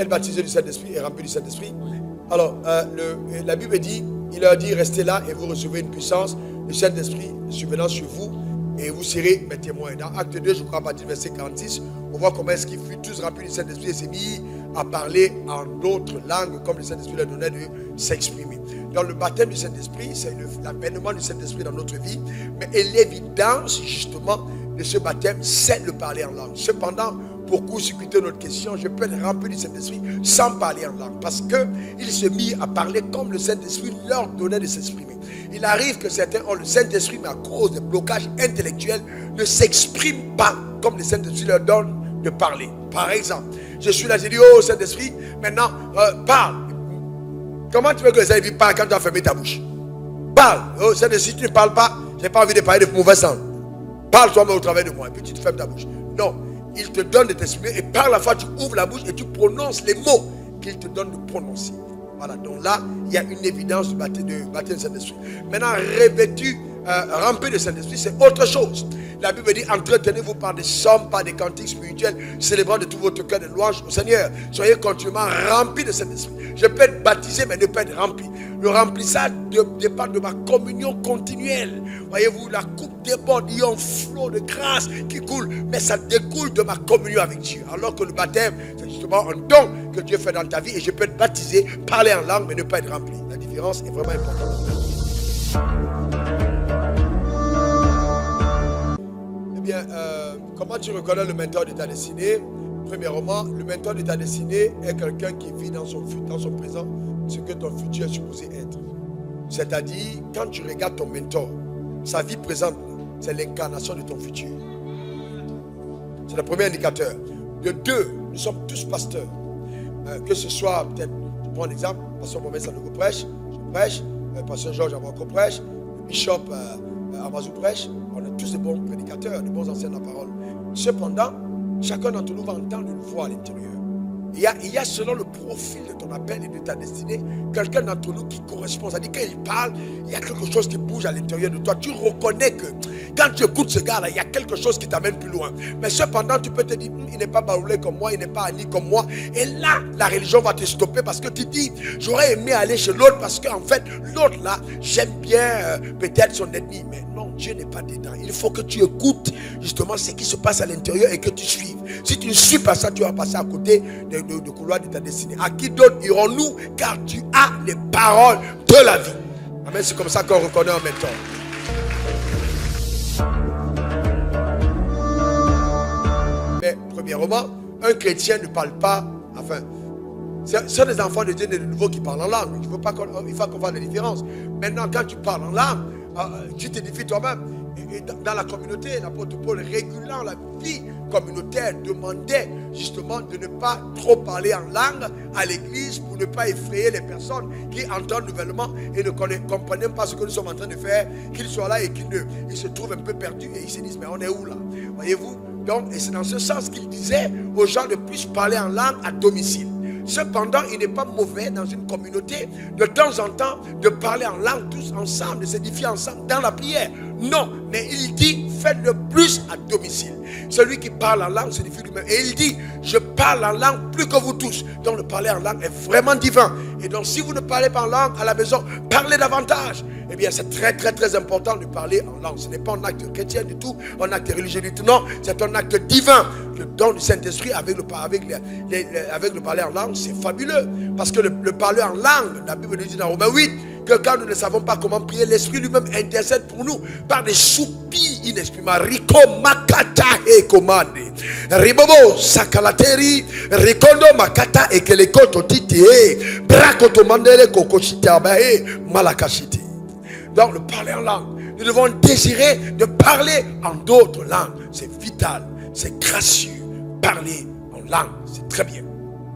être baptisé du Saint-Esprit et rempli du Saint-Esprit. Alors, la Bible dit, il leur dit, restez là et vous recevez une puissance du Saint-Esprit survenant sur vous et vous serez mes témoins. Dans Acte 2, je crois, à partir du verset 46, on voit comment est-ce qu'ils furent tous remplis du Saint-Esprit et s'est mis à parler en d'autres langues comme le Saint-Esprit leur donnait de s'exprimer. Dans le baptême du Saint-Esprit, c'est l'avènement du Saint-Esprit dans notre vie, mais l'évidence justement de ce baptême, c'est le parler en langue. Cependant, pour court-circuiter notre question, je peux être rempli du Saint-Esprit sans parler en langue, parce qu'il se mit à parler comme le Saint-Esprit leur donnait de s'exprimer. Il arrive que certains ont le Saint-Esprit, mais à cause des blocages intellectuels, ne s'expriment pas comme le Saint-Esprit leur donne de parler. Par exemple, je suis là, j'ai dit, oh Saint-Esprit, maintenant, parle. Comment tu veux que le Saint-Esprit parle quand tu as fermé ta bouche? Parle. Oh Saint-Esprit, si tu ne parles pas, je n'ai pas envie de parler de mauvais sang. Parle toi-même au travers de moi, et puis tu te fermes ta bouche. Non, il te donne de t'exprimer, et par la fois tu ouvres la bouche et tu prononces les mots qu'il te donne de prononcer. Voilà, donc là, il y a une évidence du baptême du Saint-Esprit. Maintenant, revêtu, rempli de Saint-Esprit, c'est autre chose. La Bible dit, entretenez-vous par des psaumes, par des cantiques spirituels, célébrant de tout votre cœur des louanges au Seigneur. Soyez continuellement remplis de Saint-Esprit. Je peux être baptisé, mais ne pas être rempli. Le remplissage dépend de ma communion continuelle. Voyez-vous, la coupe déborde, il y a un flot de grâce qui coule, mais ça découle de ma communion avec Dieu. Alors que le baptême, c'est justement un don que Dieu fait dans ta vie, et je peux être baptisé, parler en langue, mais ne pas être rempli. La différence est vraiment importante. Eh bien, comment tu reconnais le mentor de ta destinée? Premièrement, le mentor de ta destinée est quelqu'un qui vit dans son présent ce que ton futur est supposé être. C'est-à-dire, quand tu regardes ton mentor, sa vie présente, c'est l'incarnation de ton futur. C'est le premier indicateur. De deux, nous sommes tous pasteurs. Que ce soit, peut-être, je prends un exemple, Pasteur Mohamed Sanogo prêche, je prêche, Pasteur Georges Amako prêche, le Bishop Amazou prêche. On est tous de bons prédicateurs, de bons anciens de la parole. Cependant, chacun d'entre nous va entendre une voix à l'intérieur. Il y a selon le profil de ton appel et de ta destinée, quelqu'un d'entre nous qui correspond. C'est-à-dire qu'il parle, il y a quelque chose qui bouge à l'intérieur de toi. Tu reconnais que quand tu écoutes ce gars-là, il y a quelque chose qui t'amène plus loin. Mais cependant, tu peux te dire, il n'est pas baoulé comme moi, il n'est pas Ali comme moi. Et là, la religion va te stopper parce que tu dis, j'aurais aimé aller chez l'autre parce qu'en fait, l'autre là, j'aime bien peut-être son ennemi. Mais non, Dieu n'est pas dedans. Il faut que tu écoutes justement ce qui se passe à l'intérieur et que tu suives. Si tu ne suis pas ça, tu vas passer à côté de couloir de ta destinée. À qui d'autre irons-nous? Car tu as les paroles de la vie. Amen. C'est comme ça qu'on reconnaît un mentor. Mais premièrement, un chrétien ne parle pas. Enfin, ce sont des enfants de Dieu de nouveau qui parlent en langue. Il faut qu'on fasse la différence. Maintenant, quand tu parles en langue, tu t'édifies toi-même. Et dans la communauté, l'apôtre Paul, régulant la vie communautaire, demandait justement de ne pas trop parler en langue à l'église pour ne pas effrayer les personnes qui entendent nouvellement et ne comprennent pas ce que nous sommes en train de faire, qu'ils soient là et qu'ils se trouvent un peu perdus et ils se disent, mais on est où là? Voyez-vous? Donc, et c'est dans ce sens qu'il disait aux gens de plus parler en langue à domicile. Cependant, il n'est pas mauvais dans une communauté de temps en temps de parler en langue tous ensemble, de s'édifier ensemble dans la prière. Non, mais il dit, faites-le plus à domicile. Celui qui parle en langue s'édifie lui-même. Et il dit, je parle en langue plus que vous tous. Donc le parler en langue est vraiment divin. Et donc si vous ne parlez pas en langue à la maison, parlez davantage. Eh bien c'est très très très important de parler en langue. Ce n'est pas un acte chrétien du tout, un acte religieux du tout. Non, c'est un acte divin. Le don du Saint-Esprit avec le parler en langue, c'est fabuleux. Parce que le parler en langue, la Bible nous dit dans Romains 8, que quand nous ne savons pas comment prier, l'Esprit lui-même intercède pour nous par des soupirs inexprimables. Rico makata e commande. Ribobo sakalateri. Rikondo makata e kelekoto titi e. Brakoto mandele kokoshite abae malakashite. Donc le parler en langue. Nous devons désirer de parler en d'autres langues. C'est vital, c'est gracieux. Parler en langue, c'est très bien.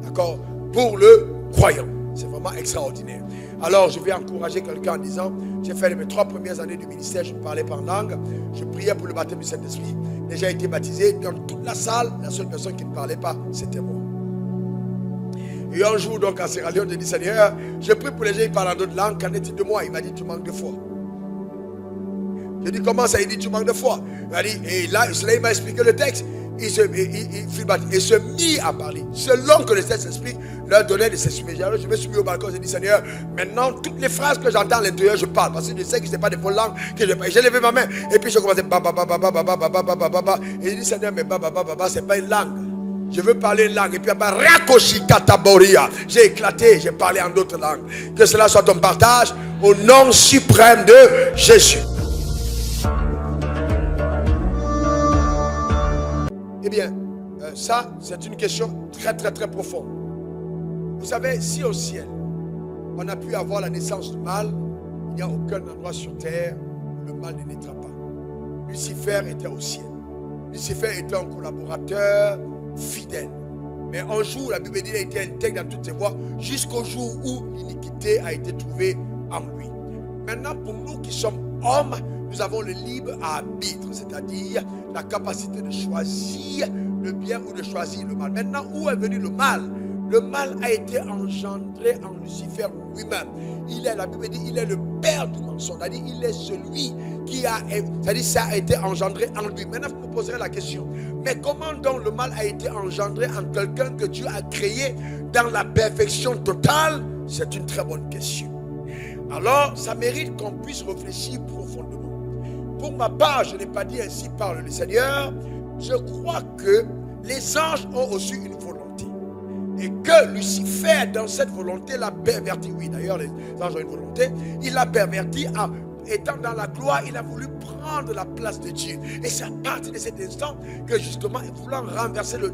D'accord? Pour le croyant, c'est vraiment extraordinaire. Alors je vais encourager quelqu'un en disant, j'ai fait mes 3 premières années du ministère, je ne parlais pas en langue, je priais pour le baptême du Saint-Esprit, déjà été baptisé, dans toute la salle, la seule personne qui ne parlait pas, c'était moi. Et un jour donc à Sierra Leone, j'ai dit, Seigneur, je prie pour les gens qui parlent en d'autres langues, qu'en est-il de moi? Il m'a dit, tu manques de foi. J'ai dit, comment ça? Il dit, tu manques de foi. Il m'a dit, et là, il m'a expliqué le texte. il se mit à parler. Selon que le Saint-Esprit leur donnait de s'exprimer. Alors je me suis mis au balcon, j'ai dit Seigneur, maintenant toutes les phrases que j'entends à l'intérieur, je parle. Parce que je sais que ce n'est pas des bonnes langues que je parle. J'ai levé ma main et puis je commençais et j'ai dit Seigneur, mais c'est pas une langue. Je veux parler une langue. Et puis j'ai éclaté, j'ai parlé en d'autres langues. Que cela soit ton partage au nom suprême de Jésus. Eh bien, ça, c'est une question très, très, très profonde. Vous savez, si au ciel, on a pu avoir la naissance du mal, il n'y a aucun endroit sur terre où le mal ne naîtra pas. Lucifer était au ciel. Lucifer était un collaborateur fidèle. Mais un jour, la Bible dit qu'il a été intègre dans toutes ses voies jusqu'au jour où l'iniquité a été trouvée en lui. Maintenant, pour nous qui sommes hommes, nous avons le libre arbitre, c'est-à-dire la capacité de choisir le bien ou de choisir le mal. Maintenant, où est venu le mal? Le mal a été engendré en Lucifer lui-même. La Bible dit, il est le père du mensonge. C'est-à-dire, il est celui qui a, c'est-à-dire, ça a été engendré en lui. Maintenant, vous me poserez la question, mais comment donc le mal a été engendré en quelqu'un que Dieu a créé dans la perfection totale? C'est une très bonne question. Alors, ça mérite qu'on puisse réfléchir profondément. Pour ma part, je n'ai pas dit ainsi parle le Seigneur. Je crois que les anges ont aussi une volonté. Et que Lucifer, dans cette volonté, l'a perverti. Oui, d'ailleurs, les anges ont une volonté. Il l'a perverti en étant dans la gloire. Il a voulu prendre la place de Dieu. Et c'est à partir de cet instant que justement, voulant renverser le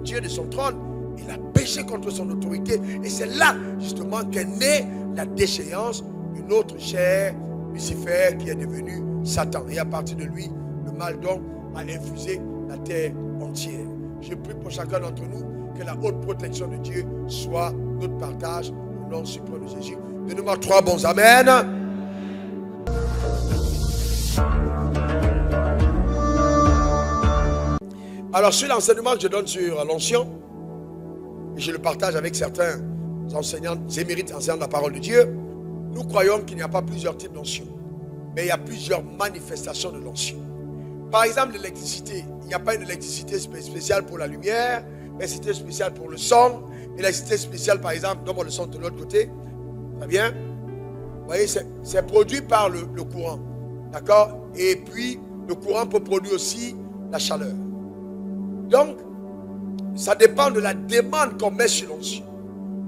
Dieu de son trône, il a péché contre son autorité. Et c'est là, justement, qu'est née la déchéance d'une autre chair, Lucifer, qui est devenu Satan. Et à partir de lui, le mal donc a infusé la terre entière. Je prie pour chacun d'entre nous que la haute protection de Dieu soit notre partage au nom suprême de Jésus. Donnez-moi 3 bons amen. Alors, sur l'enseignement que je donne sur l'onction, et je le partage avec certains enseignants, émérites enseignants de la parole de Dieu, nous croyons qu'il n'y a pas plusieurs types d'onction, mais il y a plusieurs manifestations de l'onction. Par exemple, l'électricité, il n'y a pas une électricité spéciale pour la lumière, mais c'était spéciale pour le son, l'électricité spéciale, par exemple, donne-moi le son de l'autre côté, très bien. Vous voyez, c'est produit par le courant, d'accord? Et puis, le courant peut produire aussi la chaleur. Donc, ça dépend de la demande qu'on met sur l'onction.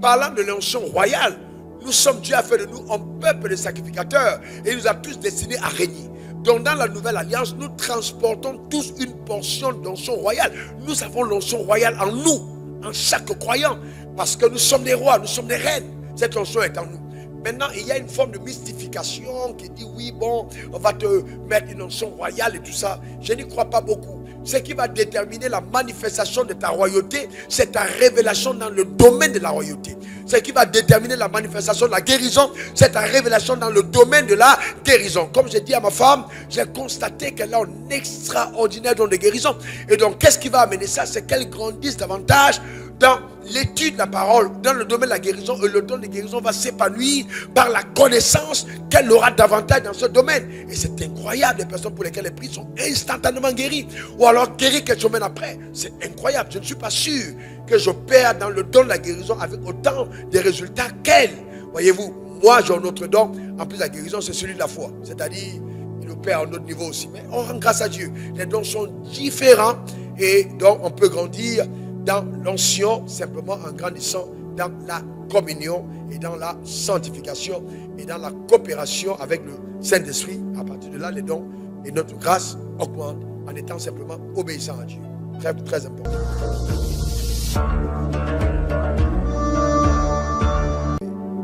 Parlant de l'onction royale, nous sommes, Dieu a fait de nous un peuple de sacrificateurs et il nous a tous destinés à régner. Donc dans la nouvelle alliance, nous transportons tous une portion d'onction royale. Nous avons l'onction royale en nous, en chaque croyant, parce que nous sommes des rois, nous sommes des reines. Cette onction est en nous. Maintenant, il y a une forme de mystification qui dit oui, bon, on va te mettre une onction royale et tout ça. Je n'y crois pas beaucoup. Ce qui va déterminer la manifestation de ta royauté, c'est ta révélation dans le domaine de la royauté. Ce qui va déterminer la manifestation de la guérison, c'est ta révélation dans le domaine de la guérison. Comme j'ai dit à ma femme, j'ai constaté qu'elle a un extraordinaire don de guérison. Et donc, qu'est-ce qui va amener ça? C'est qu'elle grandisse davantage dans l'étude de la parole, dans le domaine de la guérison, et le don de guérison va s'épanouir par la connaissance qu'elle aura davantage dans ce domaine. Et c'est incroyable, les personnes pour lesquelles les prix sont instantanément guéries, ou alors guéries quelques semaines après. C'est incroyable. Je ne suis pas sûr que j'opère dans le don de la guérison avec autant de résultats qu'elle. Voyez-vous, moi j'ai un autre don, en plus la guérison c'est celui de la foi, c'est-à-dire il opère à un autre niveau aussi. Mais on rend grâce à Dieu. Les dons sont différents et donc on peut grandir dans l'onction, simplement en grandissant dans la communion et dans la sanctification et dans la coopération avec le Saint-Esprit. À partir de là, les dons et notre grâce augmentent en étant simplement obéissant à Dieu. Très, très important.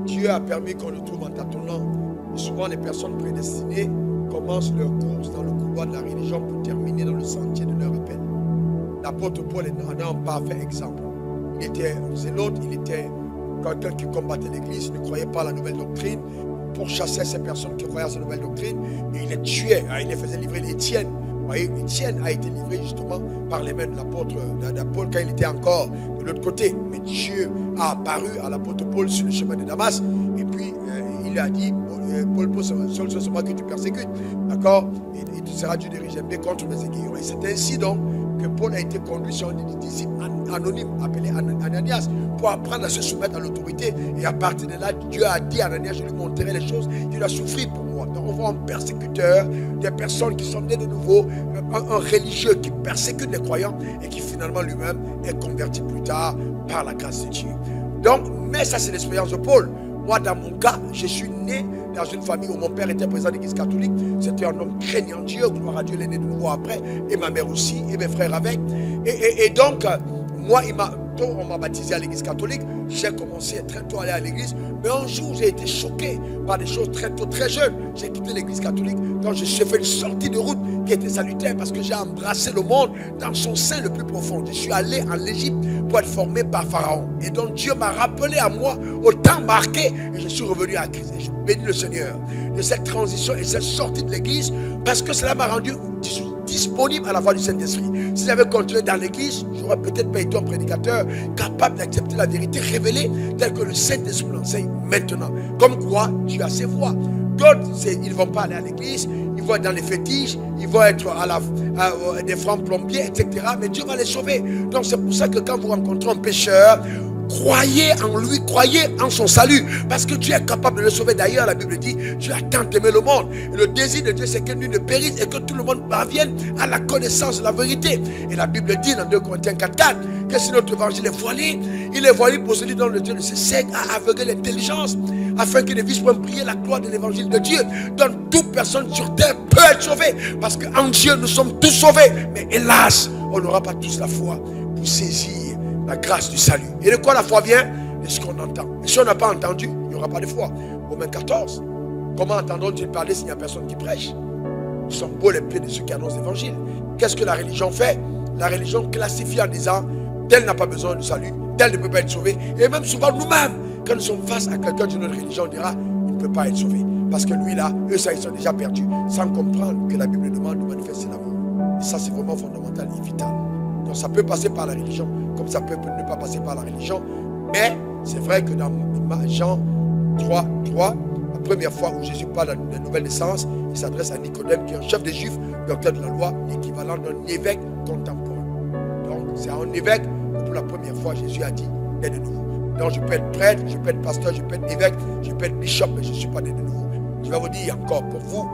Dieu a permis qu'on le trouve en tâtonnant. Et souvent, les personnes prédestinées commencent leur course dans le couloir de la religion pour terminer dans le sentier de leur appel. L'apôtre Paul en a un parfait exemple. Il était un zélote, il était quelqu'un qui combattait l'église, il ne croyait pas à la nouvelle doctrine, pourchassait ces personnes qui croyaient à cette nouvelle doctrine, et il les tuait, il les faisait livrer l'Étienne. Vous voyez, Étienne a été livré justement par les mains de l'apôtre Paul quand il était encore de l'autre côté. Mais Dieu a apparu à l'apôtre Paul sur le chemin de Damas, et puis il a dit, Paul, c'est moi que tu persécutes, d'accord, et tu seras Dieu dirigé contre mes aiguillons. Et c'est ainsi donc que Paul a été conduit sur un des disciples anonymes appelé Ananias pour apprendre à se soumettre à l'autorité. Et à partir de là, Dieu a dit à Ananias, je lui montrerai les choses qu'il a souffert pour moi. Donc on voit un persécuteur, des personnes qui sont nées de nouveau, un religieux qui persécute les croyants et qui finalement lui-même est converti plus tard par la grâce de Dieu. Donc, mais ça c'est l'expérience de Paul. Moi, dans mon cas, je suis né dans une famille où mon père était président de l'église catholique. C'était un homme craignant Dieu, gloire à Dieu, il est né de nouveau après, et ma mère aussi, et mes frères avec. Et donc, moi, on m'a baptisé à l'église catholique. J'ai commencé très tôt à aller à l'église. Mais un jour, j'ai été choqué par des choses très tôt, très jeune. J'ai quitté l'église catholique quand je suis fait une sortie de route qui était salutaire parce que j'ai embrassé le monde dans son sein le plus profond. Je suis allé en Égypte pour être formé par Pharaon. Et donc, Dieu m'a rappelé à moi au temps marqué et je suis revenu à Christ. Et je bénis le Seigneur de cette transition et cette sortie de l'église parce que cela m'a rendu disponible à la voix du Saint-Esprit. Si j'avais continué dans l'église, j'aurais peut-être pas été un prédicateur capable d'accepter la vérité révélée telle que le Saint-Esprit l'enseigne maintenant. Comme quoi, Dieu a ses voix. D'autres, ils ne vont pas aller à l'église, ils vont être dans les fétiches, ils vont être des francs plombiers, etc. Mais Dieu va les sauver. Donc c'est pour ça que quand vous rencontrez un pécheur, croyez en lui, croyez en son salut, parce que Dieu est capable de le sauver. D'ailleurs, la Bible dit, Dieu a tant aimé le monde. Et le désir de Dieu, c'est que nul ne périsse et que tout le monde parvienne à la connaissance de la vérité. Et la Bible dit dans 2 Corinthiens 4:4 que si notre évangile est voilé, il est voilé pour celui dont le Dieu ne se sait à aveugler l'intelligence, afin qu'il ne puisse pas briller la gloire de l'évangile de Dieu. Donc toute personne sur terre peut être sauvée, parce qu'en Dieu nous sommes tous sauvés. Mais hélas, on n'aura pas tous la foi pour saisir la grâce du salut. Et de quoi la foi vient? De ce qu'on entend. Et si on n'a pas entendu, il n'y aura pas de foi. Romains 14. Comment entendront-ils parler s'il n'y a personne qui prêche? Ils sont beaux les pieds de ceux qui annoncent l'évangile. Qu'est-ce que la religion fait? La religion classifie en disant, tel n'a pas besoin de salut, tel ne peut pas être sauvé. Et même souvent nous-mêmes, quand nous sommes face à quelqu'un d'une autre religion, on dira, il ne peut pas être sauvé. Parce que lui là, eux ça, ils sont déjà perdus, sans comprendre que la Bible demande de manifester l'amour. Et ça c'est vraiment fondamental et vital. Donc ça peut passer par la religion, comme ça peut ne pas passer par la religion. Mais c'est vrai que dans Jean 3:3, la première fois où Jésus parle de la nouvelle naissance, il s'adresse à Nicodème, qui est un chef des Juifs, docteur de la loi, l'équivalent d'un évêque contemporain. Donc c'est à un évêque que pour la première fois Jésus a dit d'être de nouveau. Donc je peux être prêtre, je peux être pasteur, je peux être évêque, je peux être bishop, mais je ne suis pas né de nouveau. Je vais vous dire encore, pour vous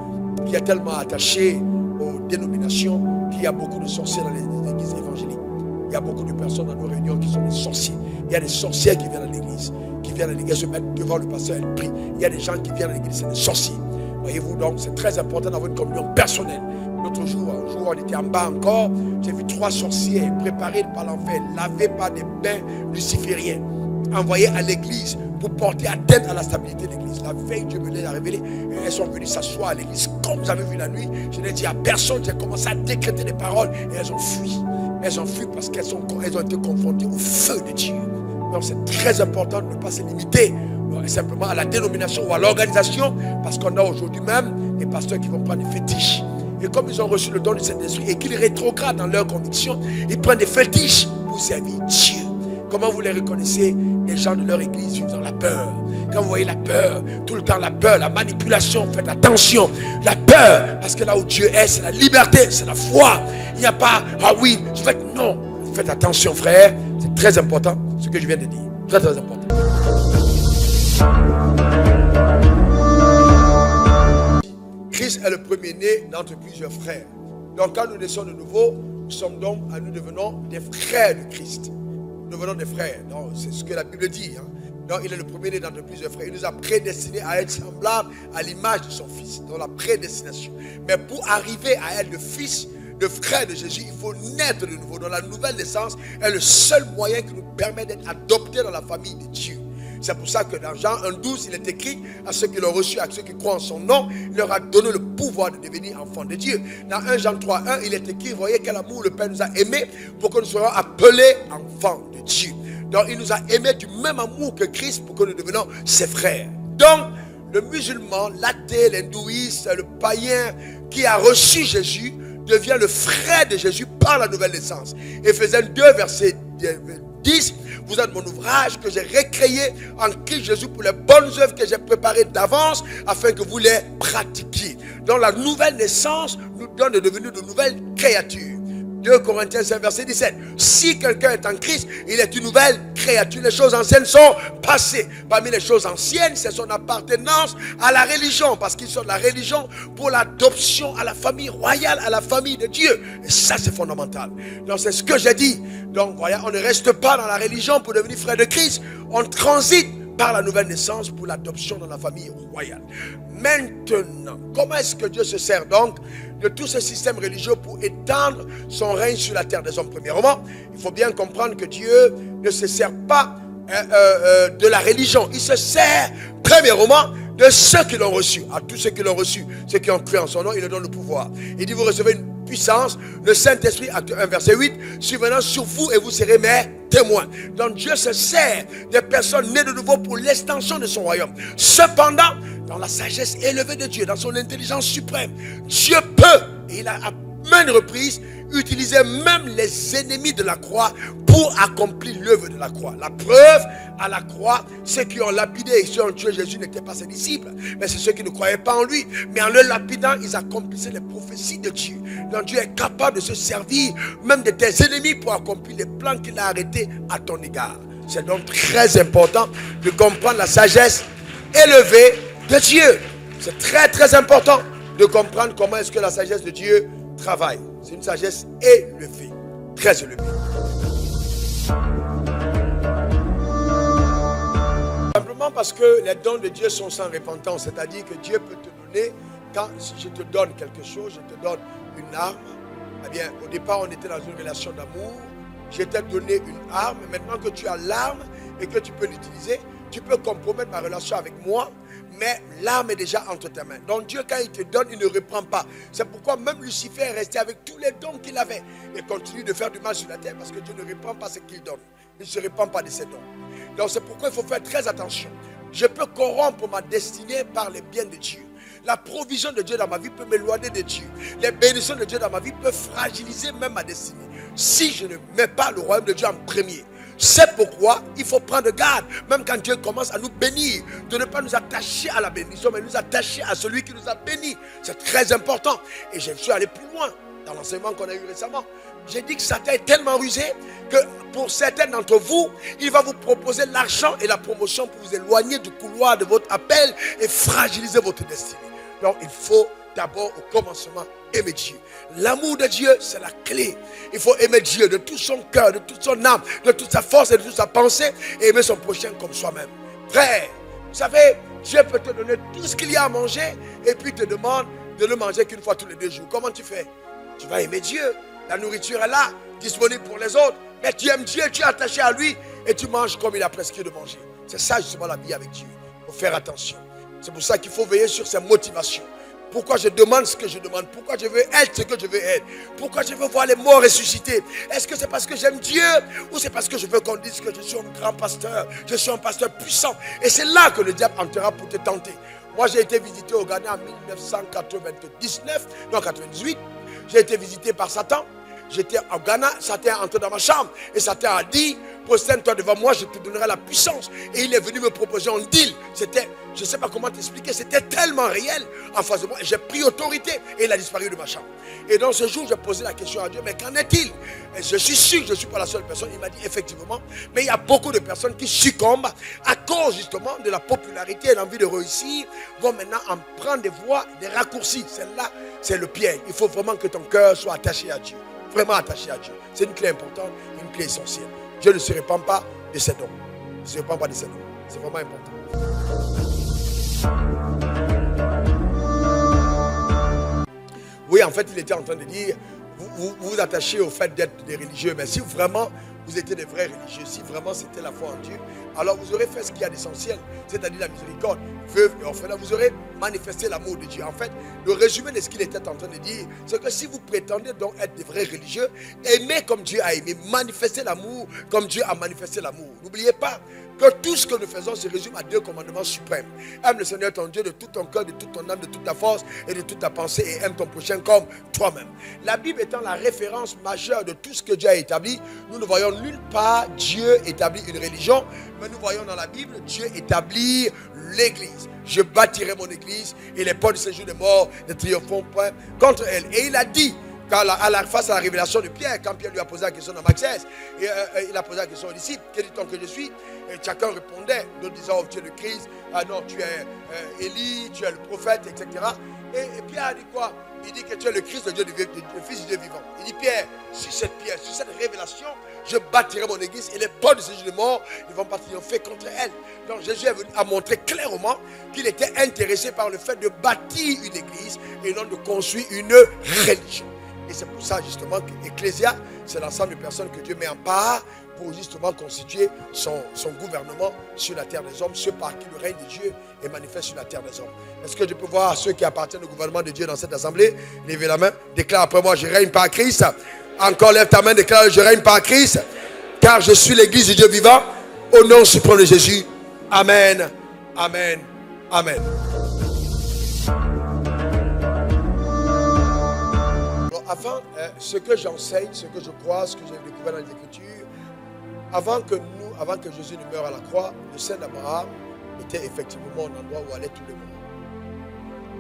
qui êtes tellement attachés aux dénominations, qu'il y a beaucoup de sorciers dans les églises évangéliques. Il y a beaucoup de personnes dans nos réunions qui sont des sorciers. Il y a des sorcières qui viennent à l'église, se mettre devant le pasteur et prient. Il y a des gens qui viennent à l'église, c'est des sorciers. Voyez-vous, donc c'est très important d'avoir une communion personnelle. L'autre jour, un jour, on était en bas encore, j'ai vu 3 sorciers préparés par l'enfer, lavés par des bains lucifériens, envoyés à l'église pour porter atteinte à la stabilité de l'église. La veille, Dieu me l'a révélé, et elles sont venues s'asseoir à l'église. Comme vous avez vu la nuit, je n'ai dit à personne, j'ai commencé à décréter des paroles, et elles ont fui. Elles ont fui parce qu'elles ont été confrontées au feu de Dieu. Donc c'est très important de ne pas se limiter simplement à la dénomination ou à l'organisation, parce qu'on a aujourd'hui même des pasteurs qui vont prendre des fétiches. Et comme ils ont reçu le don du Saint-Esprit et qu'ils rétrogradent dans leurs convictions, ils prennent des fétiches pour servir Dieu. Comment vous les reconnaissez? Les gens de leur église vivent dans la peur. Quand vous voyez la peur, tout le temps la peur, la manipulation, faites attention. La peur, parce que là où Dieu est, c'est la liberté, c'est la foi. Il n'y a pas, ah oui, je vais non. Faites attention, frère. C'est très important ce que je viens de dire. Très très important. Christ est le premier-né d'entre plusieurs frères. Donc quand nous naissons de nouveau, nous devenons des frères de Christ. Nous devenons des frères. Donc, c'est ce que la Bible dit. Donc il est le premier-né d'entre plusieurs frères. Il nous a prédestinés à être semblables à l'image de son Fils. Dans la prédestination. Mais pour arriver à être le Fils, le frère de Jésus, il faut naître de nouveau. Donc la nouvelle naissance est le seul moyen qui nous permet d'être adoptés dans la famille de Dieu. C'est pour ça que dans Jean 1:12, il est écrit à ceux qui l'ont reçu, à ceux qui croient en son nom, il leur a donné le pouvoir de devenir enfants de Dieu. Dans 1 Jean 3:1, il est écrit, voyez quel amour le Père nous a aimés pour que nous soyons appelés enfants de Dieu. Donc il nous a aimés du même amour que Christ pour que nous devenions ses frères. Donc le musulman, l'athée, l'hindouiste, le païen qui a reçu Jésus devient le frère de Jésus par la nouvelle naissance. Éphésiens 2, verset 10, vous êtes mon ouvrage que j'ai recréé en Christ Jésus pour les bonnes œuvres que j'ai préparées d'avance afin que vous les pratiquiez. Donc la nouvelle naissance nous donne de devenir de nouvelles créatures. 2 Corinthiens 5, verset 17. Si quelqu'un est en Christ, il est une nouvelle créature. Les choses anciennes sont passées. Parmi les choses anciennes, c'est son appartenance à la religion, parce qu'ils sont de la religion pour l'adoption à la famille royale, à la famille de Dieu. Et ça, c'est fondamental. Donc, c'est ce que j'ai dit. Donc, voyez, on ne reste pas dans la religion pour devenir frère de Christ. On transite par la nouvelle naissance pour l'adoption dans la famille royale. Maintenant, comment est-ce que Dieu se sert donc de tout ce système religieux pour étendre son règne sur la terre des hommes? Premièrement, il faut bien comprendre que Dieu ne se sert pas de la religion. Il se sert premièrement de ceux qui l'ont reçu. À tous ceux qui l'ont reçu, ceux qui ont cru en son nom, il leur donne le pouvoir. Il dit, vous recevez une puissance, le Saint-Esprit, acte 1, verset 8, survenant sur vous et vous serez mes témoins. Donc Dieu se sert des personnes nées de nouveau pour l'extension de son royaume. Cependant, dans la sagesse élevée de Dieu, dans son intelligence suprême, Dieu peut, et il a à maintes reprises utilisé même les ennemis de la croix pour accomplir l'œuvre de la croix. La preuve, à la croix, ceux qui ont lapidé et ceux qui ont tué Jésus n'étaient pas ses disciples, mais c'est ceux qui ne croyaient pas en lui. Mais en le lapidant, ils accomplissaient les prophéties de Dieu. Donc Dieu est capable de se servir même de tes ennemis pour accomplir les plans qu'il a arrêtés à ton égard. C'est donc très important de comprendre la sagesse élevée de Dieu. C'est très très important de comprendre comment est-ce que la sagesse de Dieu travaille. C'est une sagesse élevée, très élevée. Simplement parce que les dons de Dieu sont sans repentance, c'est-à-dire que Dieu peut te donner, quand si je te donne quelque chose, je te donne une arme. Eh bien, au départ, on était dans une relation d'amour. Je t'ai donné une arme. Maintenant que tu as l'arme et que tu peux l'utiliser, tu peux compromettre ma relation avec moi, mais l'arme est déjà entre tes mains. Donc Dieu, quand il te donne, il ne reprend pas. C'est pourquoi même Lucifer est resté avec tous les dons qu'il avait et continue de faire du mal sur la terre, parce que Dieu ne reprend pas ce qu'il donne. Il ne se répand pas de ses dons. Donc c'est pourquoi il faut faire très attention. Je peux corrompre ma destinée par les biens de Dieu. La provision de Dieu dans ma vie peut m'éloigner de Dieu. Les bénédictions de Dieu dans ma vie peuvent fragiliser même ma destinée, si je ne mets pas le royaume de Dieu en premier. C'est pourquoi il faut prendre garde, même quand Dieu commence à nous bénir, de ne pas nous attacher à la bénédiction, mais nous attacher à celui qui nous a bénis. C'est très important. Et je suis allé plus loin dans l'enseignement qu'on a eu récemment. J'ai dit que Satan est tellement rusé que pour certains d'entre vous, il va vous proposer l'argent et la promotion pour vous éloigner du couloir de votre appel et fragiliser votre destinée. Donc il faut d'abord au commencement aimer Dieu. L'amour de Dieu, c'est la clé. Il faut aimer Dieu de tout son cœur, de toute son âme, de toute sa force et de toute sa pensée, et aimer son prochain comme soi-même. Frère, vous savez, Dieu peut te donner tout ce qu'il y a à manger et puis te demande de ne manger qu'une fois tous les 2 jours. Comment tu fais? Tu vas aimer Dieu. La nourriture est là, disponible pour les autres. Mais tu aimes Dieu, tu es attaché à lui et tu manges comme il a prescrit de manger. C'est ça justement la vie avec Dieu. Il faut faire attention. C'est pour ça qu'il faut veiller sur ses motivations. Pourquoi je demande ce que je demande? Pourquoi je veux être ce que je veux être? Pourquoi je veux voir les morts ressusciter? Est-ce que c'est parce que j'aime Dieu ou c'est parce que je veux qu'on dise que je suis un grand pasteur, je suis un pasteur puissant? Et c'est là que le diable entrera pour te tenter. Moi, j'ai été visité au Ghana en 1999, non 98. J'ai été visité par Satan. J'étais au Ghana, Satan est entré dans ma chambre et Satan a dit, prosterne-toi devant moi, je te donnerai la puissance. Et il est venu me proposer un deal. C'était, je ne sais pas comment t'expliquer, c'était tellement réel en face de moi. J'ai pris autorité et il a disparu de ma chambre. Et dans ce jour, j'ai posé la question à Dieu, mais qu'en est-il? Et je suis sûr que je ne suis pas la seule personne. Il m'a dit effectivement, mais il y a beaucoup de personnes qui succombent à cause justement de la popularité et l'envie de réussir, vont maintenant en prendre des voies, des raccourcis. Celle-là, c'est le piège. Il faut vraiment que ton cœur soit attaché à Dieu. Vraiment attaché à Dieu. C'est une clé importante, une clé essentielle. Dieu ne se répand pas de ses dons. Il ne se répand pas de ses dons. C'est vraiment important. Oui, en fait, il était en train de dire, vous vous attachez au fait d'être des religieux, mais si vraiment vous étiez des vrais religieux, si vraiment c'était la foi en Dieu, alors vous aurez fait ce qu'il y a d'essentiel, c'est-à-dire la miséricorde, veuve et orphelin, vous aurez manifesté l'amour de Dieu. En fait, le résumé de ce qu'il était en train de dire, c'est que si vous prétendez donc être des vrais religieux, aimez comme Dieu a aimé, manifestez l'amour comme Dieu a manifesté l'amour. N'oubliez pas que tout ce que nous faisons se résume à 2 commandements suprêmes. Aime le Seigneur ton Dieu de tout ton cœur, de toute ton âme, de toute ta force et de toute ta pensée, et aime ton prochain comme toi-même. La Bible étant la référence majeure de tout ce que Dieu a établi, nous ne voyons nulle part Dieu établir une religion, mais nous voyons dans la Bible Dieu établir l'église. Je bâtirai mon église et les portes du séjour des morts ne triompheront point contre elle. Et il a dit Face à la révélation de Pierre, quand Pierre lui a posé la question dans Marc 16, il a posé la question aux disciples, quel dit-on que je suis? Et chacun répondait, d'autres disant, oh, tu es le Christ, ah non, tu es Élie, tu es le prophète, etc. Et Pierre a dit quoi? Il dit que tu es le Christ, le Fils du Dieu vivant. Il dit, Pierre, sur cette pierre, sur cette révélation, je bâtirai mon église et les portes de ce jugement mort, ils vont pas triompher contre elle. Donc Jésus est venu à montrer clairement qu'il était intéressé par le fait de bâtir une église et non de construire une religion. Et c'est pour ça justement que Ecclésia, c'est l'ensemble de personnes que Dieu met en part pour justement constituer son gouvernement sur la terre des hommes, ce par qui le règne de Dieu est manifeste sur la terre des hommes. Est-ce que je peux voir ceux qui appartiennent au gouvernement de Dieu dans cette assemblée? Levez la main, déclare après moi, je règne par Christ. Encore lève ta main, déclare, je règne par Christ, car je suis l'église du Dieu vivant, au nom suprême de Jésus. Amen, amen, amen. Avant, ce que j'enseigne, ce que je crois, ce que j'ai découvert dans les Écritures, avant que Jésus ne meure à la croix, le sein d'Abraham était effectivement un endroit où allaient tous les morts.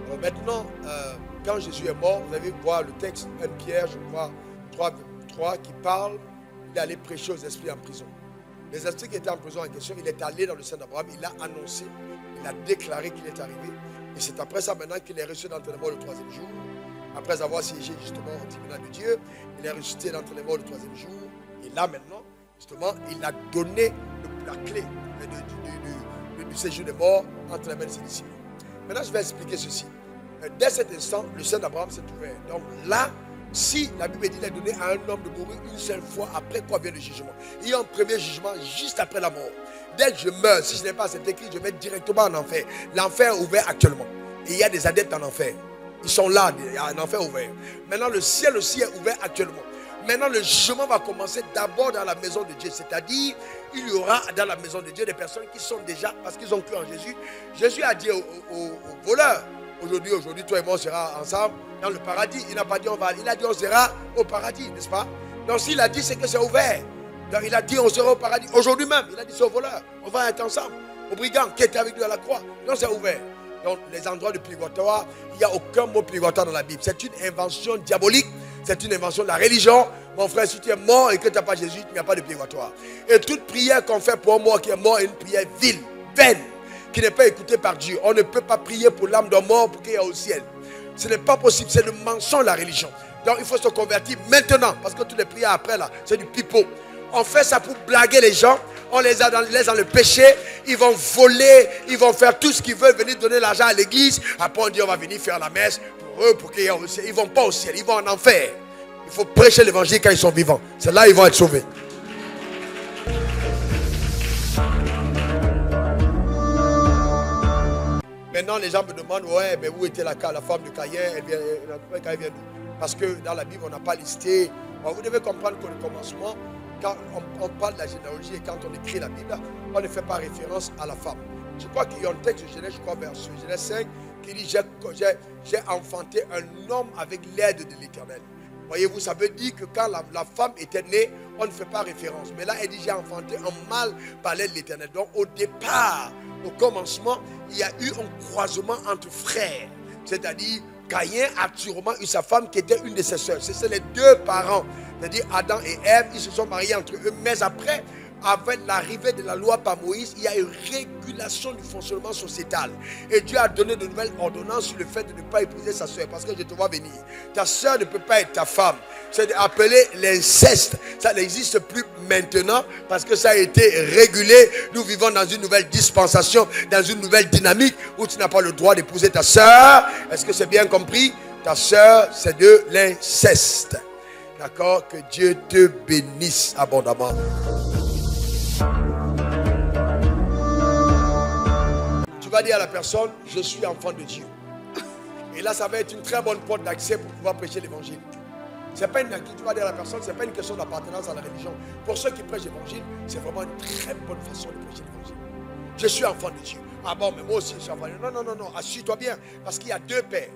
Alors maintenant, quand Jésus est mort, vous allez voir le texte 1 Pierre, je crois, 3 qui parle, il est allé prêcher aux esprits en prison. Les esprits qui étaient en prison en question, il est allé dans le sein d'Abraham, il a annoncé, il a déclaré qu'il est arrivé. Et c'est après ça maintenant qu'il est reçu d'entre les morts le 3e jour. Après avoir siégé justement au tribunal de Dieu, il est ressuscité d'entre les morts le 3e jour. Et là maintenant, justement, il a donné la clé du séjour des morts entre les mains de ses disciples. Maintenant, je vais expliquer ceci. Dès cet instant, le sein d'Abraham s'est ouvert. Donc là, si la Bible dit qu'il est donné à un homme de mourir une seule fois, après quoi vient le jugement. Il y a un premier jugement juste après la mort. Dès que je meurs, si je n'ai pas cet écrit, je vais directement en enfer. L'enfer est ouvert actuellement. Et il y a des adeptes en enfer. Ils sont là, il y a un enfer ouvert. Maintenant, le ciel aussi est ouvert actuellement. Maintenant, le jugement va commencer d'abord dans la maison de Dieu. C'est-à-dire, il y aura dans la maison de Dieu des personnes qui sont déjà, parce qu'ils ont cru en Jésus. Jésus a dit aux voleurs, aujourd'hui, toi et moi, on sera ensemble dans le paradis. Il n'a pas dit on va aller. Il a dit on sera au paradis, n'est-ce pas? Donc, s'il a dit, c'est que c'est ouvert. Donc, il a dit on sera au paradis. Aujourd'hui même, il a dit c'est aux voleurs. On va être ensemble. Aux brigands qui étaient avec lui à la croix. Donc, c'est ouvert. Donc, les endroits de purgatoire, il n'y a aucun mot purgatoire dans la Bible. C'est une invention diabolique. C'est une invention de la religion. Mon frère, si tu es mort et que tu n'as pas Jésus, il n'y a pas de purgatoire. Et toute prière qu'on fait pour un mort qui est mort est une prière vile, vaine, qui n'est pas écoutée par Dieu. On ne peut pas prier pour l'âme d'un mort pour qu'il y ait au ciel. Ce n'est pas possible. C'est le mensonge de la religion. Donc, il faut se convertir maintenant. Parce que toutes les prières après, là, c'est du pipeau. On fait ça pour blaguer les gens. On les laisse dans le péché. Ils vont voler. Ils vont faire tout ce qu'ils veulent. Venir donner l'argent à l'église. Après, on dit on va venir faire la messe pour eux. Pour qu'ils aient au ciel. Ils ne vont pas au ciel. Ils vont en enfer. Il faut prêcher l'évangile quand ils sont vivants. C'est là qu'ils vont être sauvés. Maintenant, les gens me demandent, ouais, mais où était la femme de Caïn? Elle vient d'où? Parce que dans la Bible, on n'a pas listé. Bon, vous devez comprendre que le commencement, quand on parle de la généalogie et quand on écrit la Bible, on ne fait pas référence à la femme. Je crois qu'il y a un texte de Genèse, je crois, vers Genèse 5, qui dit, j'ai enfanté un homme avec l'aide de l'Éternel. Voyez-vous, ça veut dire que quand la femme était née, on ne fait pas référence. Mais là, elle dit, j'ai enfanté un mâle par l'aide de l'Éternel. Donc, au départ, au commencement, il y a eu un croisement entre frères. C'est-à-dire, Caïn a sûrement eu sa femme qui était une de ses sœurs. C'est les deux parents. C'est-à-dire, Adam et Ève, ils se sont mariés entre eux. Mais après, avec l'arrivée de la loi par Moïse, il y a une régulation du fonctionnement sociétal. Et Dieu a donné de nouvelles ordonnances sur le fait de ne pas épouser sa soeur. Parce que je te vois venir. Ta soeur ne peut pas être ta femme. C'est appelé l'inceste. Ça n'existe plus maintenant parce que ça a été régulé. Nous vivons dans une nouvelle dispensation, dans une nouvelle dynamique où tu n'as pas le droit d'épouser ta soeur. Est-ce que c'est bien compris? Ta soeur, c'est de l'inceste. D'accord? Que Dieu te bénisse abondamment. Tu vas dire à la personne, je suis enfant de Dieu. Et là, ça va être une très bonne porte d'accès pour pouvoir prêcher l'évangile. C'est pas tu vas dire à la personne, ce n'est pas une question d'appartenance à la religion. Pour ceux qui prêchent l'évangile, c'est vraiment une très bonne façon de prêcher l'évangile. Je suis enfant de Dieu. Ah bon, mais moi aussi, je suis enfant de Dieu. Non, assure-toi bien. Parce qu'il y a deux pères.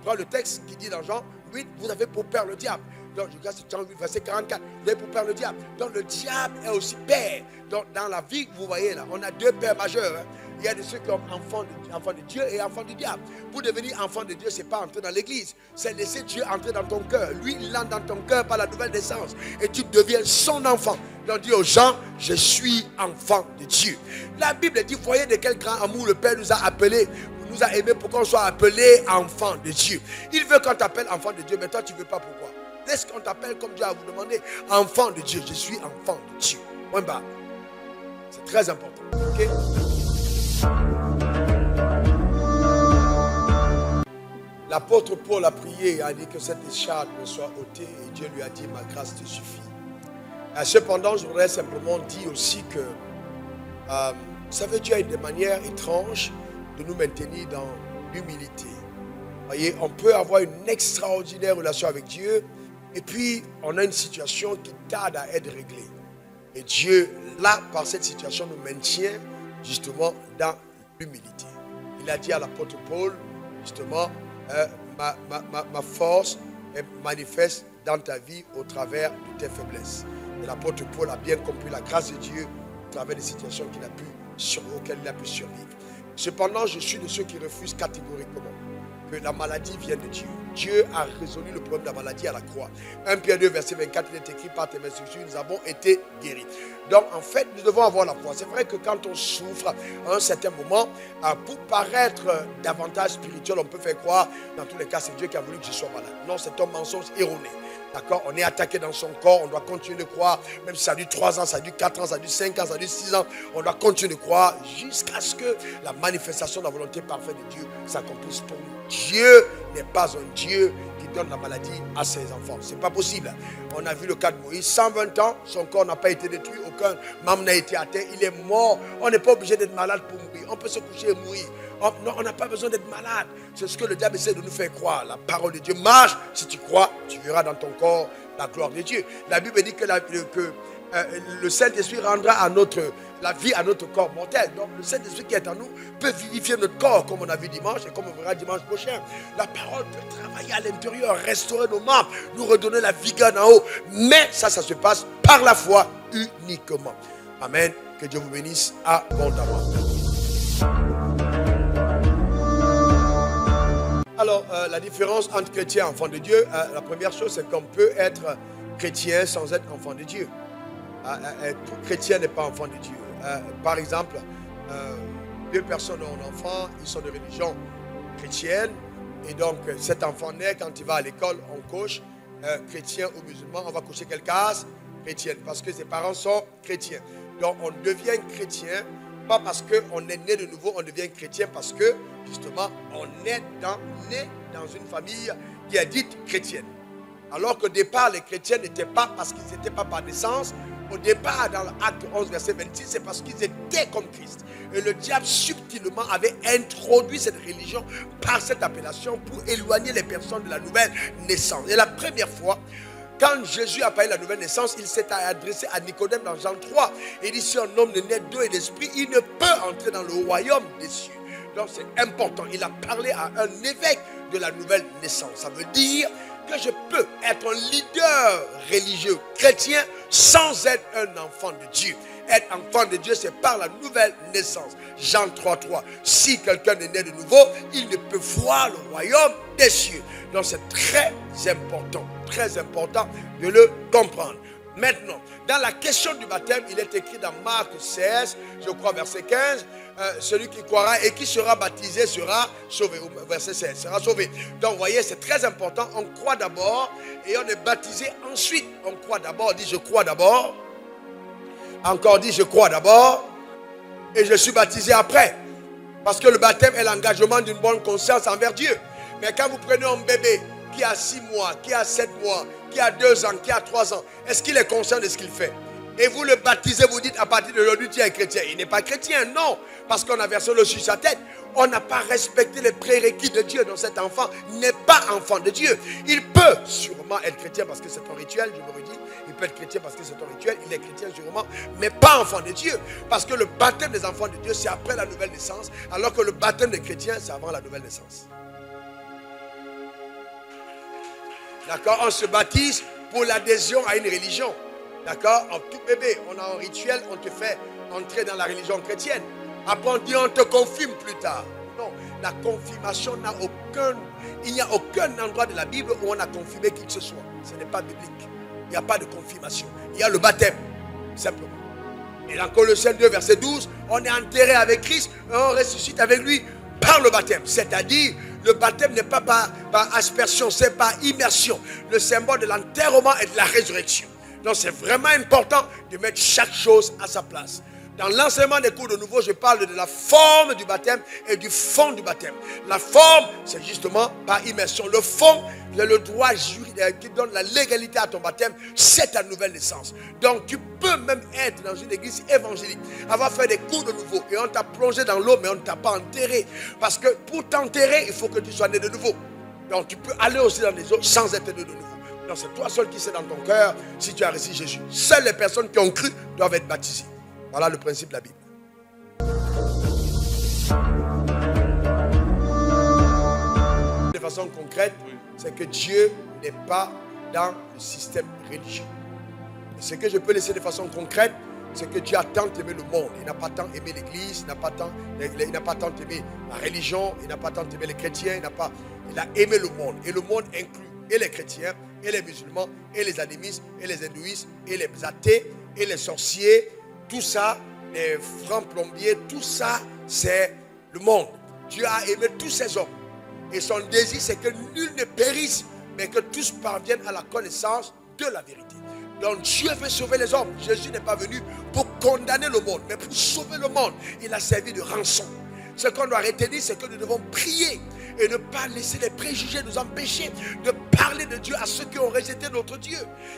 Prends le texte qui dit dans Jean 8, vous avez pour père le diable. Donc, je regarde Jean 8, verset 44. Vous avez pour père le diable. Donc, le diable est aussi père. Donc, dans la vie que vous voyez là, on a deux pères majeurs. Hein. Il y a de ceux qui sont enfants de Dieu et enfants du diable. Pour devenir enfant de Dieu, ce n'est pas entrer dans l'église. C'est laisser Dieu entrer dans ton cœur. Lui, il entre dans ton cœur par la nouvelle naissance. Et tu deviens son enfant. Donc, dit aux gens, je suis enfant de Dieu. La Bible dit, voyez de quel grand amour le Père nous a appelés. Nous a aimés pour qu'on soit appelés enfants de Dieu. Il veut qu'on t'appelle enfant de Dieu, mais toi, tu ne veux pas pourquoi. Laisse qu'on t'appelle comme Dieu a vous demandé. Enfant de Dieu, je suis enfant de Dieu. Point barre. C'est très important. Ok? L'apôtre Paul a prié et a dit que cette écharpe me soit ôtée et Dieu lui a dit ma grâce te suffit. Cependant, je voudrais simplement dire aussi que vous savez, Dieu a des manières étranges de nous maintenir dans l'humilité. Voyez, on peut avoir une extraordinaire relation avec Dieu et puis on a une situation qui tarde à être réglée. Et Dieu, là, par cette situation, nous maintient justement dans l'humilité. Il a dit à l'apôtre Paul, justement, ma force est manifeste dans ta vie au travers de tes faiblesses. Et l'apôtre Paul a bien compris la grâce de Dieu au travers des situations auxquelles il a pu survivre. Cependant, je suis de ceux qui refusent catégoriquement que la maladie vienne de Dieu. Dieu a résolu le problème de la maladie à la croix. 1 Pierre 2, verset 24, il est écrit par tes instructions, nous avons été guéris. Donc, en fait, nous devons avoir la foi. C'est vrai que quand on souffre à un certain moment, pour paraître davantage spirituel, on peut faire croire, dans tous les cas, c'est Dieu qui a voulu que je sois malade. Non, c'est un mensonge erroné. D'accord? On est attaqué dans son corps, on doit continuer de croire, même si ça dure 3 ans, ça dure 4 ans, ça dure 5 ans, ça dure 6 ans, on doit continuer de croire jusqu'à ce que la manifestation de la volonté parfaite de Dieu s'accomplisse pour nous. Dieu n'est pas un Dieu qui donne la maladie à ses enfants. Ce n'est pas possible. On a vu le cas de Moïse, 120 ans, son corps n'a pas été détruit, aucun membre n'a été atteint, il est mort. On n'est pas obligé d'être malade pour mourir. On peut se coucher et mourir. Non, on n'a pas besoin d'être malade. C'est ce que le diable essaie de nous faire croire. La parole de Dieu marche. Si tu crois, tu verras dans ton corps la gloire de Dieu. La Bible dit que le Saint-Esprit rendra la vie à notre corps mortel. Donc le Saint-Esprit qui est en nous peut vivifier notre corps, comme on a vu dimanche et comme on verra dimanche prochain. La parole peut travailler à l'intérieur, restaurer nos membres, nous redonner la vigueur d'en haut. Mais ça se passe par la foi uniquement. Amen. Que Dieu vous bénisse abondamment. Alors, la différence entre chrétien et enfant de Dieu, la première chose, c'est qu'on peut être chrétien sans être enfant de Dieu. Tout chrétien n'est pas enfant de Dieu. Par exemple, 2 personnes ont un enfant, ils sont de religion chrétienne, et donc cet enfant naît, quand il va à l'école, on coche chrétien ou musulman, on va cocher quelle case? Chrétienne, parce que ses parents sont chrétiens. Donc on devient chrétien, pas parce qu'on est né de nouveau, on devient chrétien parce que, justement, on est né dans une famille qui est dite chrétienne. Alors qu'au départ, les chrétiens n'étaient pas parce qu'ils n'étaient pas par naissance. Au départ, dans l'acte 11, verset 26, c'est parce qu'ils étaient comme Christ. Et le diable subtilement avait introduit cette religion par cette appellation pour éloigner les personnes de la nouvelle naissance. Et la première fois, quand Jésus a parlé de la nouvelle naissance, il s'est adressé à Nicodème dans Jean 3. Il dit, si un homme ne naît d'eau et d'esprit, il ne peut entrer dans le royaume des cieux. Donc c'est important. Il a parlé à un évêque de la nouvelle naissance. Ça veut dire que je peux être un leader religieux chrétien sans être un enfant de Dieu. Être enfant de Dieu, c'est par la nouvelle naissance. Jean 3,3. Si quelqu'un est né de nouveau, il ne peut voir le royaume des cieux. Donc c'est très important de le comprendre. Maintenant, dans la question du baptême, il est écrit dans Marc 16, je crois verset 15, celui qui croira et qui sera baptisé sera sauvé. Verset 16, sera sauvé. Donc, vous voyez, c'est très important. On croit d'abord et on est baptisé ensuite. On croit d'abord, on dit je crois d'abord. Encore dit je crois d'abord et je suis baptisé après. Parce que le baptême est l'engagement d'une bonne conscience envers Dieu. Mais quand vous prenez un bébé qui a 6 mois, qui a 7 mois, qui a 2 ans, qui a 3 ans, est-ce qu'il est conscient de ce qu'il fait? Et vous le baptisez, vous dites à partir d'aujourd'hui tu es chrétien. Il n'est pas chrétien, non. Parce qu'on a versé l'eau sur sa tête. On n'a pas respecté les prérequis de Dieu. Donc cet enfant n'est pas enfant de Dieu. Il peut sûrement être chrétien parce que c'est un rituel, je me redis. Il peut être chrétien parce que c'est un rituel. Il est chrétien sûrement, mais pas enfant de Dieu. Parce que le baptême des enfants de Dieu, c'est après la nouvelle naissance. Alors que le baptême des chrétiens, c'est avant la nouvelle naissance. D'accord, on se baptise pour l'adhésion à une religion. D'accord? En tout bébé, on a un rituel, on te fait entrer dans la religion chrétienne. Après, on dit on te confirme plus tard. Non, la confirmation n'a aucun... Il n'y a aucun endroit de la Bible où on a confirmé qui que ce soit. Ce n'est pas biblique. Il n'y a pas de confirmation. Il y a le baptême, simplement. Et dans Colossiens 2, verset 12, on est enterré avec Christ et on ressuscite avec lui par le baptême. C'est-à-dire, le baptême n'est pas par aspersion, c'est par immersion. Le symbole de l'enterrement et de la résurrection. Donc c'est vraiment important de mettre chaque chose à sa place. Dans l'enseignement des cours de nouveau, je parle de la forme du baptême et du fond du baptême. La forme, c'est justement par immersion. Le fond, c'est le droit juridique qui donne la légalité à ton baptême. C'est ta nouvelle naissance. Donc tu peux même être dans une église évangélique, avoir fait des cours de nouveau et on t'a plongé dans l'eau, mais on ne t'a pas enterré. Parce que pour t'enterrer, il faut que tu sois né de nouveau. Donc tu peux aller aussi dans les eaux sans être né de nouveau. Donc c'est toi seul qui sais dans ton cœur si tu as reçu Jésus. Seules les personnes qui ont cru doivent être baptisées. Voilà le principe de la Bible. De façon concrète, c'est que Dieu n'est pas dans le système religieux. Et ce que je peux laisser de façon concrète, c'est que Dieu a tant aimé le monde. Il n'a pas tant aimé l'Église, il n'a pas tant aimé la religion, il n'a pas tant aimé les chrétiens, il a aimé le monde. Et le monde inclut et les chrétiens, et les musulmans, et les animistes, et les hindouistes, et les athées, et les sorciers. Tout ça, les francs plombiers, tout ça, c'est le monde. Dieu a aimé tous ces hommes. Et son désir, c'est que nul ne périsse, mais que tous parviennent à la connaissance de la vérité. Donc Dieu veut sauver les hommes. Jésus n'est pas venu pour condamner le monde, mais pour sauver le monde. Il a servi de rançon. Ce qu'on doit retenir, c'est que nous devons prier et ne pas laisser les préjugés nous empêcher de parler de Dieu à ceux qui ont rejeté notre Dieu.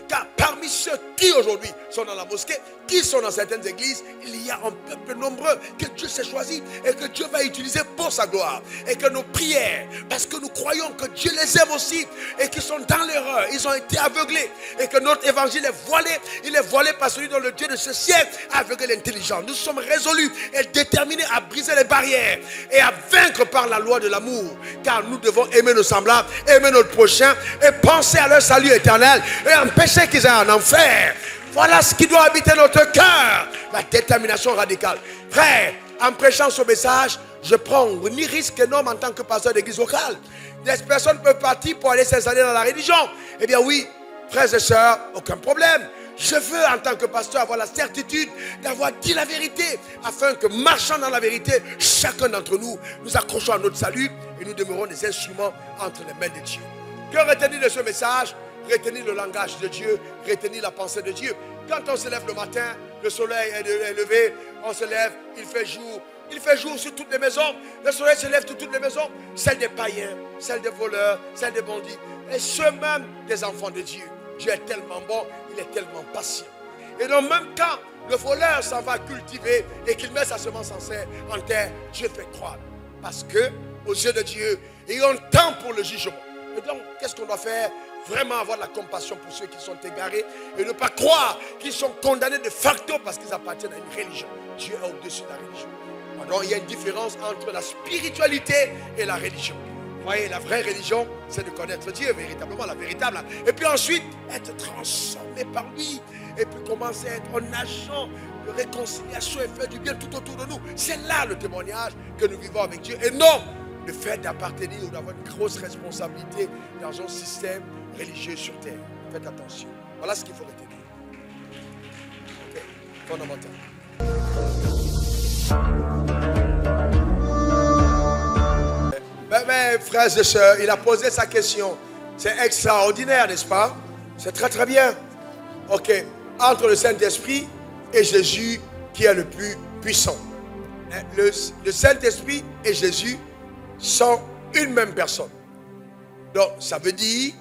Car parmi ceux qui aujourd'hui sont dans la mosquée, qui sont dans certaines églises, il y a un peuple nombreux que Dieu s'est choisi et que Dieu va utiliser pour sa gloire. Et que nos prières, parce que nous croyons que Dieu les aime aussi et qu'ils sont dans l'erreur, ils ont été aveuglés et que notre évangile est voilé. Il est voilé par celui dont le Dieu de ce siècle a aveuglé l'intelligence. Nous sommes résolus et déterminés à briser les barrières et à vaincre par la loi de l'amour. Car nous devons aimer nos semblables, aimer notre prochain et penser à leur salut éternel et empêcher qu'ils aient un enfer. Voilà ce qui doit habiter notre cœur. La détermination radicale. Frère, en prêchant ce message, je prends ni risque énorme en tant que pasteur d'église locale. Des personnes peuvent partir pour aller s'installer dans la religion. Eh bien oui, frères et sœurs, aucun problème. Je veux en tant que pasteur avoir la certitude d'avoir dit la vérité, afin que marchant dans la vérité, chacun d'entre nous, nous accrochons à notre salut et nous demeurons des instruments entre les mains de Dieu. Que retenir de ce message? Retenir le langage de Dieu, retenir la pensée de Dieu. Quand on se lève le matin, le soleil est levé, on se lève, il fait jour. Il fait jour sur toutes les maisons. Le soleil se lève sur toutes les maisons. Celles des païens, celles des voleurs, celles des bandits. Et ceux même des enfants de Dieu. Dieu est tellement bon, il est tellement patient. Et donc même quand le voleur s'en va cultiver et qu'il met sa semence en terre, Dieu fait croire. Parce que aux yeux de Dieu, il y a un temps pour le jugement. Et donc, qu'est-ce qu'on doit faire? Vraiment avoir de la compassion pour ceux qui sont égarés et ne pas croire qu'ils sont condamnés de facto parce qu'ils appartiennent à une religion. Dieu est au-dessus de la religion. Alors, il y a une différence entre la spiritualité et la religion. Vous voyez, la vraie religion, c'est de connaître Dieu, véritablement, la véritable. Et puis ensuite, être transformé par lui. Et puis commencer à être un agent de réconciliation et faire du bien tout autour de nous. C'est là le témoignage que nous vivons avec Dieu. Et non le fait d'appartenir ou d'avoir une grosse responsabilité dans un système religieux sur terre. Faites attention. Voilà ce qu'il faut retenir. Okay. Fondamental. Mais frères et sœurs, il a posé sa question. C'est extraordinaire, n'est-ce pas? C'est très très bien. Ok. Entre le Saint-Esprit et Jésus qui est le plus puissant. Le Saint-Esprit et Jésus sont une même personne. Donc ça veut dire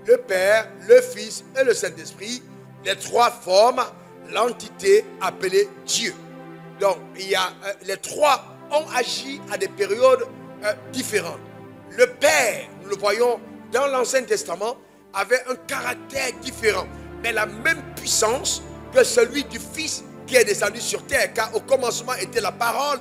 le Père, le Fils et le Saint-Esprit, les trois forment l'entité appelée Dieu. Donc les trois ont agi à des périodes différentes. Le Père, nous le voyons dans l'Ancien Testament, avait un caractère différent, mais la même puissance que celui du Fils qui est descendu sur terre, car au commencement était la parole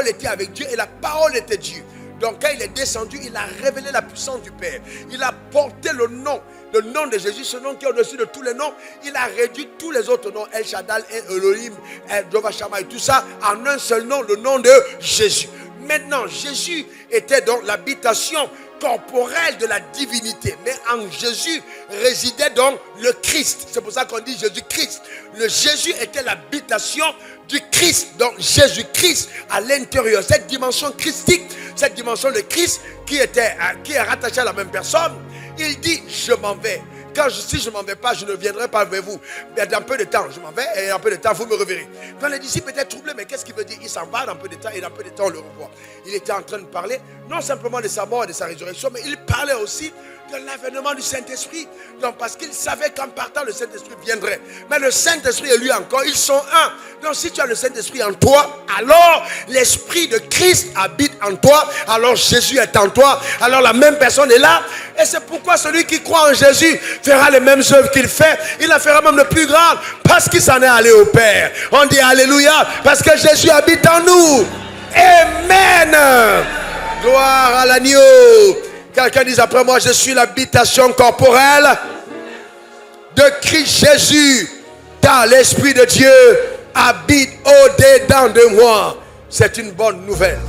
était avec Dieu et la parole était Dieu. Donc quand il est descendu, il a révélé la puissance du Père. Il a porté le nom de Jésus, ce nom qui est au-dessus de tous les noms. Il a réduit tous les autres noms, El Shaddai, Elohim, Jehovah Shammah et tout ça, en un seul nom, le nom de Jésus. Maintenant, Jésus était donc l'habitation corporelle de la divinité. Mais en Jésus résidait donc le Christ. C'est pour ça qu'on dit Jésus-Christ. Le Jésus était l'habitation du Christ. Donc Jésus-Christ à l'intérieur. Cette dimension christique, cette dimension de Christ qui est rattachée à la même personne. Il dit, je m'en vais. Si je ne m'en vais pas, je ne viendrai pas vers vous. Mais dans peu de temps, je m'en vais et dans peu de temps, vous me reverrez. Quand les disciples étaient troublés, mais qu'est-ce qu'il veut dire? Il s'en va dans peu de temps et dans peu de temps, on le revoit. Il était en train de parler, non simplement de sa mort et de sa résurrection, mais il parlait aussi de l'avènement du Saint-Esprit. Donc, parce qu'il savait qu'en partant, le Saint-Esprit viendrait. Mais le Saint-Esprit et lui encore, ils sont un. Donc, si tu as le Saint-Esprit en toi, alors l'Esprit de Christ habite en toi. Alors, Jésus est en toi. Alors, la même personne est là. Et c'est pourquoi celui qui croit en Jésus fera les mêmes œuvres qu'il fait. Il la fera même de plus grandes. Parce qu'il s'en est allé au Père. On dit Alléluia. Parce que Jésus habite en nous. Amen. Gloire à l'agneau. Quelqu'un dit après moi, je suis l'habitation corporelle de Christ Jésus. Car l'Esprit de Dieu habite au-dedans de moi. C'est une bonne nouvelle.